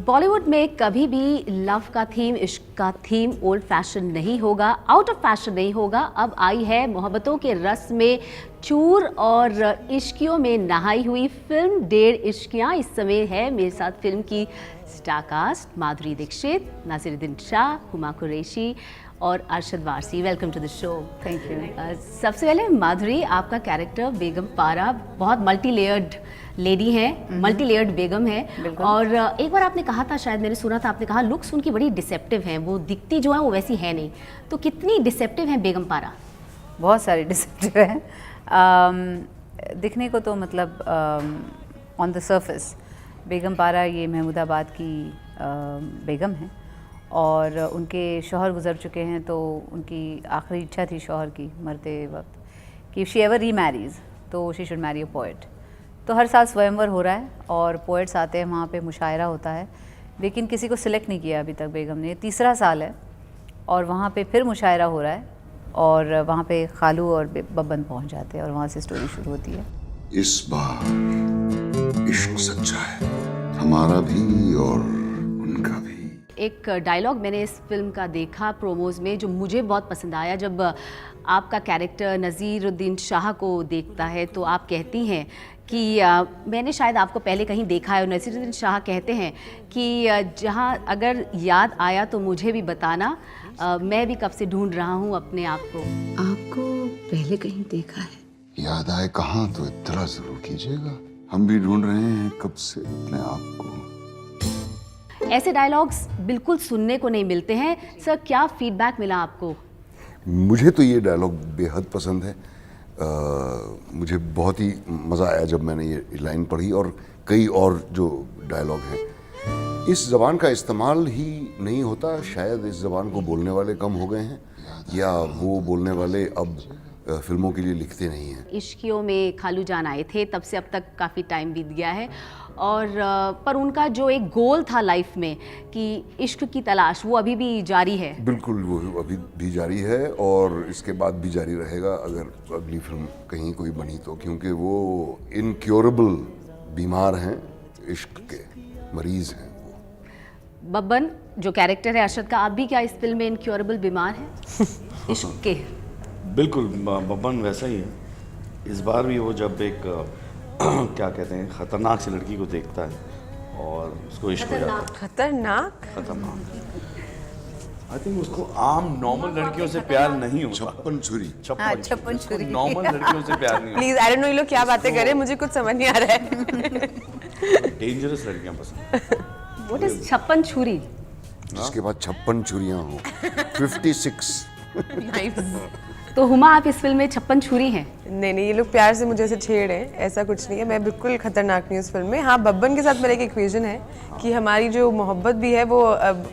बॉलीवुड में कभी भी लव का थीम, इश्क का थीम ओल्ड फैशन नहीं होगा, आउट ऑफ फैशन नहीं होगा। अब आई है मोहब्बतों के रस में चूर और इश्कियों में नहाई हुई फिल्म डेढ़ इश्कियाँ। इस समय है मेरे साथ फिल्म की स्टारकास्ट माधुरी दीक्षित, नासिरुद्दीन शाह, हुमा कुरैशी और Arshad Warsi. Welcome to the show. Thank you. सबसे पहले माधुरी, आपका कैरेक्टर बेगम पारा बहुत मल्टी लेयर्ड लेडी है, मल्टी लेयर्ड बेगम है। और एक बार आपने कहा था, शायद मैंने सुना था, आपने कहा लुक्स उनकी बड़ी डिसेप्टिव हैं, वो दिखती जो है वो वैसी है नहीं। तो कितनी डिसेप्टिव है बेगम पारा? बहुत सारी डिसेप्टिव है। दिखने को तो मतलब ऑन द सरफेस बेगम पारा ये महमूदाबाद की बेगम है और उनके शौहर गुजर चुके हैं, तो उनकी आखिरी इच्छा थी शौहर की मरते वक्त कि शी एवर री मैरीज तो she should marry a poet. तो हर साल स्वयंवर हो रहा है और पोएट्स आते हैं, वहाँ पे मुशायरा होता है, लेकिन किसी को सिलेक्ट नहीं किया अभी तक बेगम ने। तीसरा साल है और वहाँ पे फिर मुशायरा हो रहा है और वहाँ पे खालू और बब्बन पहुँच जाते हैं और वहाँ से स्टोरी शुरू होती है। इस बार इश्क सच्चा है, हमारा भी और उनका भी। एक डायलॉग मैंने इस फिल्म का देखा प्रोमोज में जो मुझे बहुत पसंद आया। जब आपका कैरेक्टर नासिरुद्दीन शाह को देखता है तो आप कहती हैं कि मैंने शायद आपको पहले कहीं देखा है, और नासिरुद्दीन शाह कहते हैं कि जहाँ अगर याद आया तो मुझे भी बताना, मैं भी कब से ढूंढ रहा हूँ अपने आप को। आपको पहले कहीं देखा है? याद आए कहाँ तो इत्तला जरूर कीजिएगा, हम भी ढूंढ रहे हैं कब से अपने आप को। ऐसे डायलॉग्स बिल्कुल सुनने को नहीं मिलते हैं। सर, क्या फीडबैक मिला आपको? मुझे तो ये डायलॉग बेहद पसंद है। मुझे बहुत ही मज़ा आया जब मैंने ये लाइन पढ़ी, और कई और जो डायलॉग हैं। इस ज़बान का इस्तेमाल ही नहीं होता, शायद इस ज़बान को बोलने वाले कम हो गए हैं, या वो बोलने वाले अब फिल्मों के लिए लिखते नहीं हैं। इश्कियों में खालू जान आए थे, तब से अब तक काफ़ी टाइम बीत गया है, और पर उनका जो एक गोल था लाइफ में कि इश्क की तलाश, वो अभी भी जारी है। बिल्कुल, वो अभी भी जारी है और इसके बाद भी जारी रहेगा अगर अगली फिल्म कहीं कोई बनी तो, क्योंकि वो इनक्योरेबल बीमार हैं, इश्क के मरीज हैं वो। बब्बन जो कैरेक्टर है अरशद का, आप भी क्या इस फिल्म में इनक्योरेबल बीमार हैं इश्क के? बिल्कुल, बब्बन वैसा ही है। इस बार भी वो जब एक क्या कहते हैं, खतरनाक सी लड़की को देखता है और उसको इश्क हो जाता है। खतरनाक? आई थिंक उसको आम नॉर्मल लड़कियों से प्यार नहीं होता। छप्पन छुरी। छप्पन छुरी। नॉर्मल लड़कियों से प्यार नहीं होता। प्लीज, आई डोंट नो ये लोग क्या बातें कर रहे हैं, मुझे कुछ समझ नहीं आ रहा है। डेंजरस लड़कियां पसंद। व्हाट इज छप्पन छुरी? जिसके बाद 56 छुरियां हो। 56। नाइस। तो हुमा, आप इस फिल्म में छप्पन छुरी हैं? नहीं नहीं, ये लोग प्यार से मुझे ऐसे छेड़ रहे हैं, ऐसा कुछ नहीं है। मैं बिल्कुल खतरनाक नहीं हूँ इस फिल्म में। हाँ, बब्बन के साथ मेरा एक इक्वेशन है कि हमारी जो मोहब्बत भी है वो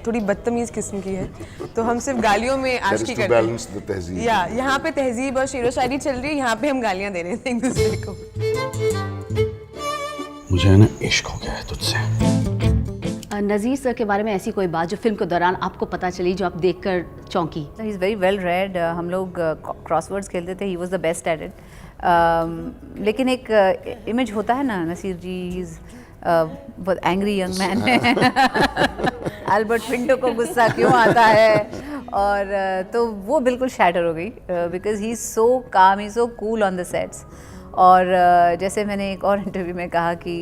थोड़ी बदतमीज किस्म की है, तो हम सिर्फ गालियों में आशिकी करते हैं। या यहाँ पे तहजीब और शेरो शायरी चल रही है, यहाँ पे हम गालियाँ दे रहे हैं एक दूसरे को। मुझे ना इश्क हो गया है तुझसे। नज़ीर सर के बारे में ऐसी कोई बात जो फिल्म के दौरान आपको पता चली, जो आप देखकर चौंकी? He is very well read. हम लोग क्रॉसवर्ड्स खेलते थे, he was the best at it. लेकिन एक इमेज होता है ना, नसीर जी इज़ बहुत एंग्री यंग मैन है। अल्बर्ट पिंटो को गुस्सा क्यों आता है, और तो वो बिल्कुल शैटर हो गई because he is so calm, he so cool on the sets. और जैसे मैंने एक और इंटरव्यू में कहा कि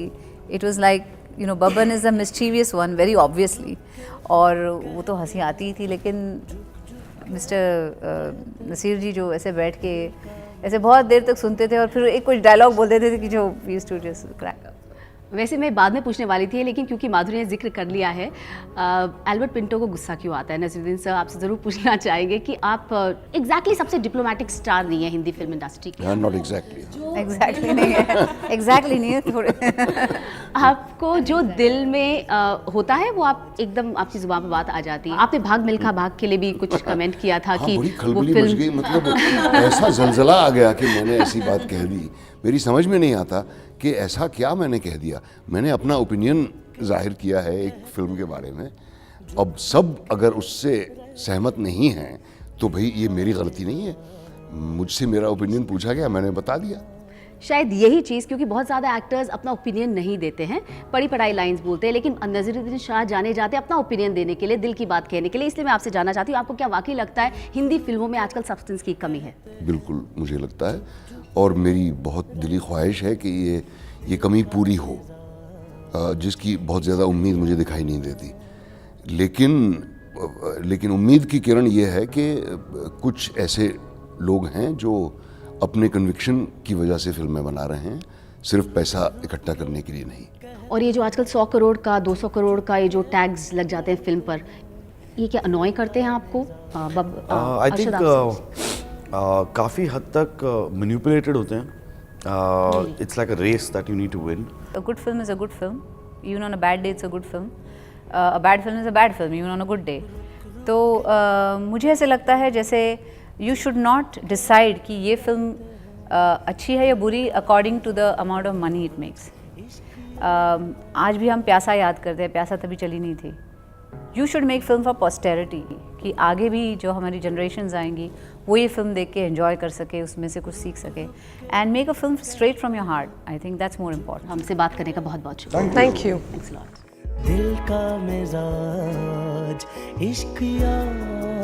it was like, you know, Babban is a mischievous one very obviously, और वो तो हंसी आती ही थी, लेकिन मिस्टर नसीर जी जो ऐसे बैठ के ऐसे बहुत देर तक सुनते थे और फिर एक कुछ डायलॉग बोल देते थे कि जो we used to just crack up. वैसे मैं बाद में पूछने वाली थी, लेकिन क्योंकि माधुरी ने जिक्र कर लिया है, एल्बर्ट पिंटो को गुस्सा क्यों आता है, नासिरुद्दीन सर आपसे ज़रूर पूछना चाहेंगे कि आप एग्जैक्टली सबसे डिप्लोमेटिक स्टार नहीं है हिंदी फिल्म इंडस्ट्री की। Not exactly. एग्जैक्टली नहीं है, एग्जैक्टली नहीं है थोड़े। आपको जो दिल में होता है वो आप एकदम, आपकी जुबान पर बात आ जाती है। आपने भाग मिल्खा भाग के लिए भी कुछ कमेंट किया था कि बड़ी वो खलबली मच गई, मतलब ऐसा जलजला आ गया कि मैंने ऐसी बात कह दी। मेरी समझ में नहीं आता कि ऐसा क्या मैंने कह दिया। मैंने अपना ओपिनियन जाहिर किया है एक फिल्म के बारे में, अब सब अगर उससे सहमत नहीं हैं तो भाई ये मेरी गलती नहीं है। मुझसे मेरा ओपिनियन पूछा गया, मैंने बता दिया। शायद यही चीज़, क्योंकि बहुत ज़्यादा एक्टर्स अपना ओपिनियन नहीं देते हैं, पढ़ी पढ़ाई लाइंस बोलते हैं, लेकिन नज़रुद्दीन शाह जाने जाते हैं अपना ओपिनियन देने के लिए, दिल की बात कहने के लिए। इसलिए मैं आपसे जानना चाहती हूँ, आपको क्या वाकई लगता है हिंदी फिल्मों में आजकल सब्सटेंस की कमी है? बिल्कुल मुझे लगता है, और मेरी बहुत दिली ख्वाहिश है कि ये कमी पूरी हो, जिसकी बहुत ज़्यादा उम्मीद मुझे दिखाई नहीं देती। लेकिन उम्मीद की किरण ये है कि कुछ ऐसे लोग हैं जो अपने कन्विक्शन की वजह से फिल्में बना रहे हैं, सिर्फ पैसा इकट्ठा करने के लिए नहीं। और ये जो आजकल 100 करोड़ का 200 करोड़ का ये जो टैग्स लग जाते हैं फिल्म पर, ये क्या अनॉय करते हैं आपको? आई थिंक काफ़ी हद तक मैनिपुलेटेड होते हैं। It's like a race that you need to win. A good film is a good film. Even on a bad day, it's a good film. A bad film is a bad film, even on a good day. तो मुझे ऐसे लगता है जैसे you should not decide कि ये film अच्छी है या बुरी according to the amount of money it makes. आज भी हम प्यासा याद करते हैं, प्यासा तभी चली नहीं थी। You should make film for posterity, कि आगे भी जो हमारी generations आएंगी वो ये फिल्म देख के enjoy कर सके, उसमें से कुछ सीख सके, and make a film straight from your heart. I think that's more important. हमसे बात करने का बहुत बहुत शुक्रिया। Thank you. Thanks a lot. दिल का मिजाज इश्क यार